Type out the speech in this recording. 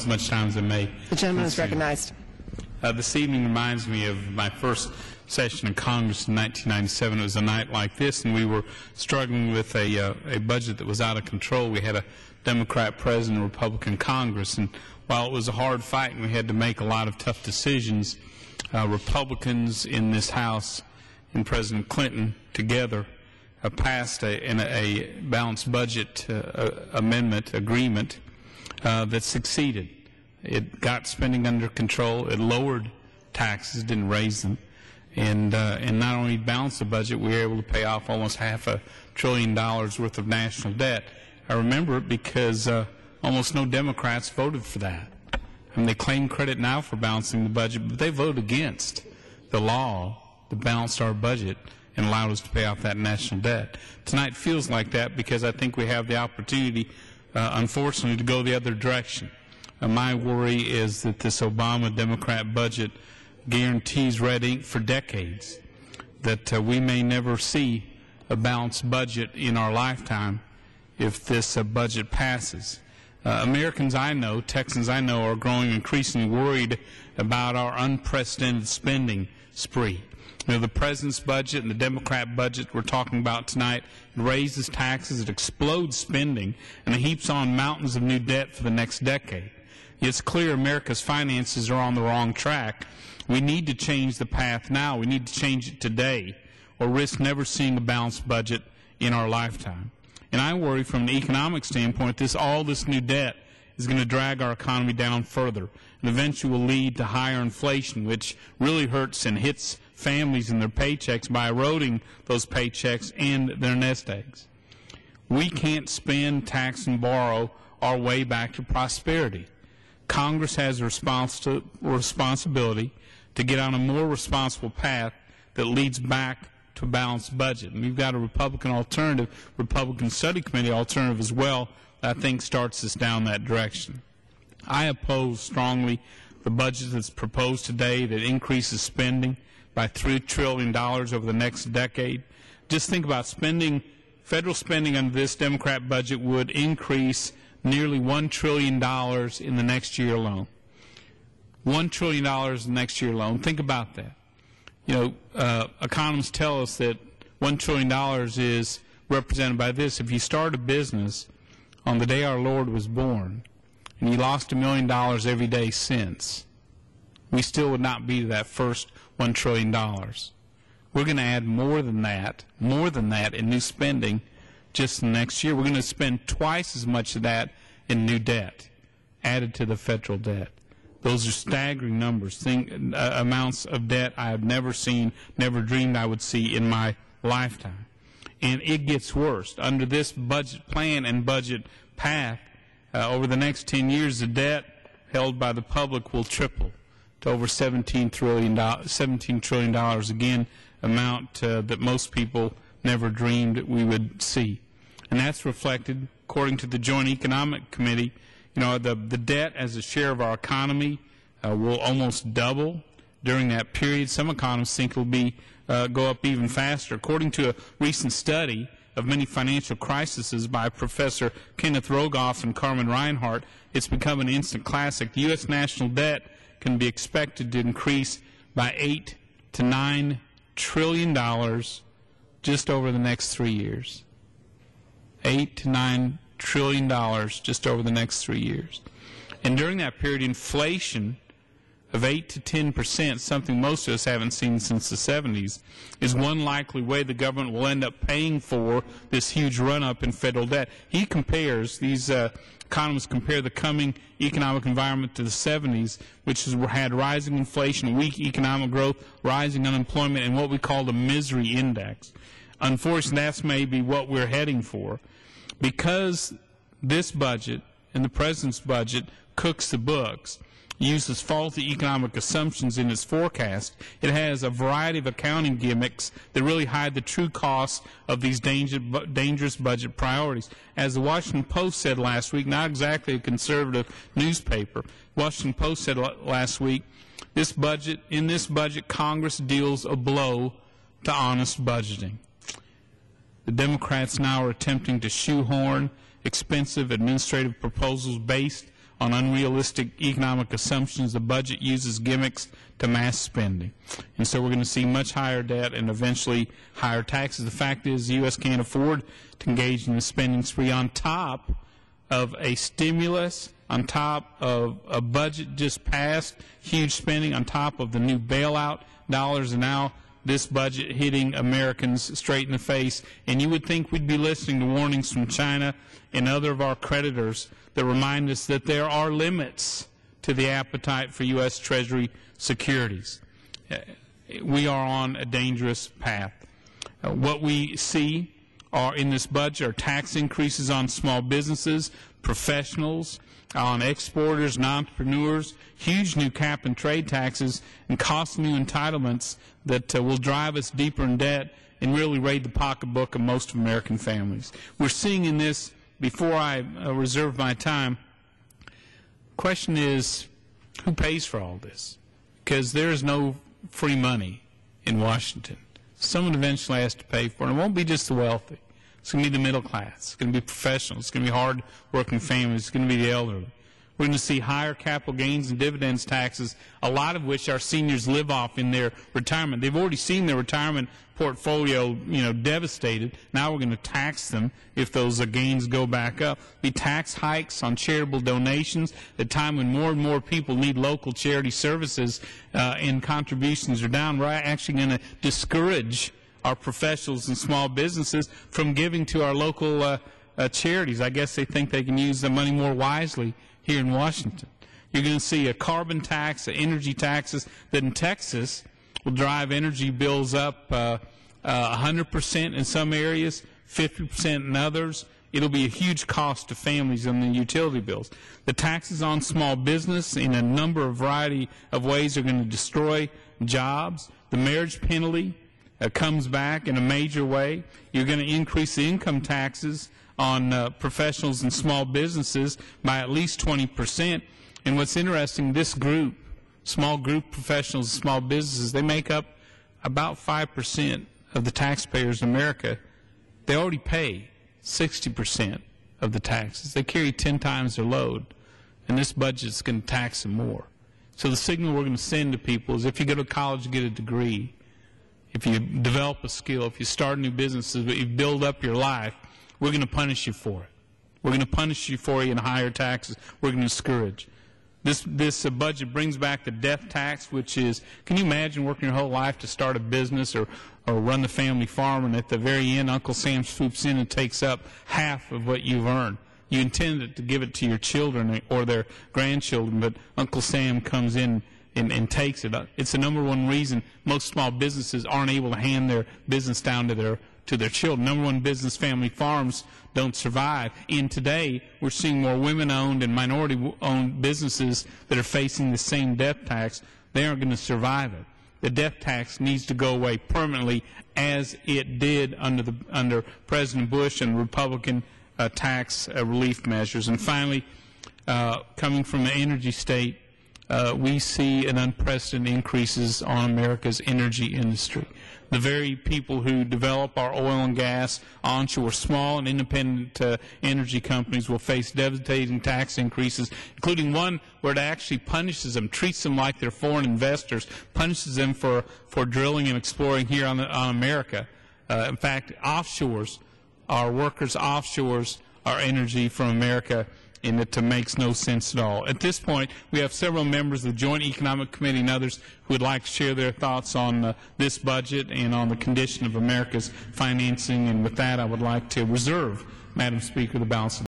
as much time as I may. The gentleman is recognized. This evening reminds me of my first session in Congress in 1997. It was a night like this, and we were struggling with a budget that was out of control. We had a Democrat president, a Republican Congress, and while it was a hard fight and we had to make a lot of tough decisions, Republicans in this House and President Clinton together passed a balanced budget amendment agreement that succeeded. It got spending under control. It lowered taxes, didn't raise them, and not only balanced the budget, we were able to pay off almost $500 billion worth of national debt. I remember it because almost no Democrats voted for that. I mean, they claim credit now for balancing the budget, but they voted against the law that balanced our budget and allowed us to pay off that national debt. Tonight feels like that because I think we have the opportunity, unfortunately, to go the other direction. My worry is that this Obama Democrat budget guarantees red ink for decades, that we may never see a balanced budget in our lifetime if this budget passes. Americans I know, Texans I know, are growing increasingly worried about our unprecedented spending spree. You know, the President's budget and the Democrat budget we're talking about tonight, it raises taxes, it explodes spending, and it heaps on mountains of new debt for the next decade. It's clear America's finances are on the wrong track. We need to change the path now. We need to change it today, or risk never seeing a balanced budget in our lifetime. And I worry from an economic standpoint, all this new debt is going to drag our economy down further and eventually will lead to higher inflation, which really hurts and hits families and their paychecks by eroding those paychecks and their nest eggs. We can't spend, tax, and borrow our way back to prosperity. Congress has a responsibility to get on a more responsible path that leads back to a balanced budget. And we've got a Republican alternative, Republican Study Committee alternative as well, that I think starts us down that direction. I oppose strongly the budget that's proposed today that increases spending by $3 trillion over the next decade. Just think about spending, federal spending under this Democrat budget would increase nearly $1 trillion in the next year alone. $1 trillion in the next year alone. Think about that. You know, economists tell us that $1 trillion is represented by this. If you start a business on the day our Lord was born, and you lost $1 million every day since, we still would not be to that first $1 trillion. We're going to add more than that in new spending just the next year. We're going to spend twice as much of that in new debt added to the federal debt. Those are staggering numbers, amounts of debt I have never seen, never dreamed I would see in my lifetime. And it gets worse. Under this budget plan and budget path, over the next 10 years, the debt held by the public will triple to over $17 trillion, again, amount that most people never dreamed we would see. And that's reflected, according to the Joint Economic Committee, you know, the debt as a share of our economy will almost double during that period. Some economists think it will go up even faster. According to a recent study of many financial crises by Professor Kenneth Rogoff and Carmen Reinhart, it's become an instant classic. The U.S. national debt can be expected to increase by $8 to $9 trillion just over the next 3 years. $8 to $9 trillion just over the next 3 years. And during that period, inflation of 8 to 10%, something most of us haven't seen since the 70s, is one likely way the government will end up paying for this huge run-up in federal debt. He compares, these economists compare the coming economic environment to the 70s, which had rising inflation, weak economic growth, rising unemployment, and what we call the misery index. Unfortunately, that's maybe what we're heading for. Because this budget and the President's budget cooks the books, uses faulty economic assumptions in its forecast, it has a variety of accounting gimmicks that really hide the true costs of these dangerous budget priorities. As the Washington Post said last week, not exactly a conservative newspaper, Washington Post said last week, in this budget, Congress deals a blow to honest budgeting. The Democrats now are attempting to shoehorn expensive administrative proposals based on unrealistic economic assumptions. The budget uses gimmicks to mass spending. And so we're going to see much higher debt and eventually higher taxes. The fact is the U.S. can't afford to engage in the spending spree on top of a stimulus, on top of a budget just passed, huge spending, on top of the new bailout dollars, and now this budget hitting Americans straight in the face. And you would think we'd be listening to warnings from China and other of our creditors that remind us that there are limits to the appetite for U.S. Treasury securities. We are on a dangerous path. What we see are in this budget are tax increases on small businesses, professionals, on exporters and entrepreneurs, huge new cap and trade taxes, and costly new entitlements that will drive us deeper in debt and really raid the pocketbook of most of American families. We're seeing in this, before I reserve my time, question is, who pays for all this? Because there is no free money in Washington. Someone eventually has to pay for it. It won't be just the wealthy. It's going to be the middle class. It's going to be professionals. It's going to be hard-working families. It's going to be the elderly. We're going to see higher capital gains and dividends taxes, a lot of which our seniors live off in their retirement. They've already seen their retirement portfolio, devastated. Now we're going to tax them if those gains go back up. Be tax hikes on charitable donations at a time when more and more people need local charity services and contributions are down. We're actually going to discourage our professionals and small businesses from giving to our local charities. I guess they think they can use the money more wisely here in Washington. You're going to see a carbon tax, energy taxes that in Texas will drive energy bills up 100% in some areas, 50% in others. It'll be a huge cost to families on the utility bills. The taxes on small business in a variety of ways are going to destroy jobs. The marriage penalty comes back in a major way. You're going to increase the income taxes on professionals and small businesses by at least 20%. And what's interesting, this group, small group professionals and small businesses, they make up about 5% of the taxpayers in America. They already pay 60% of the taxes. They carry 10 times their load, and this budget is going to tax them more. So the signal we're going to send to people is if you go to college and get a degree, if you develop a skill, if you start new businesses, if you build up your life, we're going to punish you for it. We're going to punish you for it in higher taxes. We're going to discourage. This budget brings back the death tax, which is, can you imagine working your whole life to start a business or run the family farm, and at the very end, Uncle Sam swoops in and takes up half of what you've earned? You intended to give it to your children or their grandchildren, but Uncle Sam comes in and takes it. It's the number one reason most small businesses aren't able to hand their business down to their children. Number one business, family farms, don't survive. And today, we're seeing more women-owned and minority-owned businesses that are facing the same death tax. They aren't going to survive it. The death tax needs to go away permanently, as it did under President Bush and Republican tax relief measures. And finally, coming from the energy state, we see an unprecedented increases on America's energy industry. The very people who develop our oil and gas onshore, small and independent energy companies, will face devastating tax increases, including one where it actually punishes them, treats them like they're foreign investors, punishes them for drilling and exploring here on America. In fact, offshores, our workers offshores our energy from America, and it makes no sense at all. At this point, we have several members of the Joint Economic Committee and others who would like to share their thoughts on this budget and on the condition of America's financing. And with that, I would like to reserve, Madam Speaker, the balance of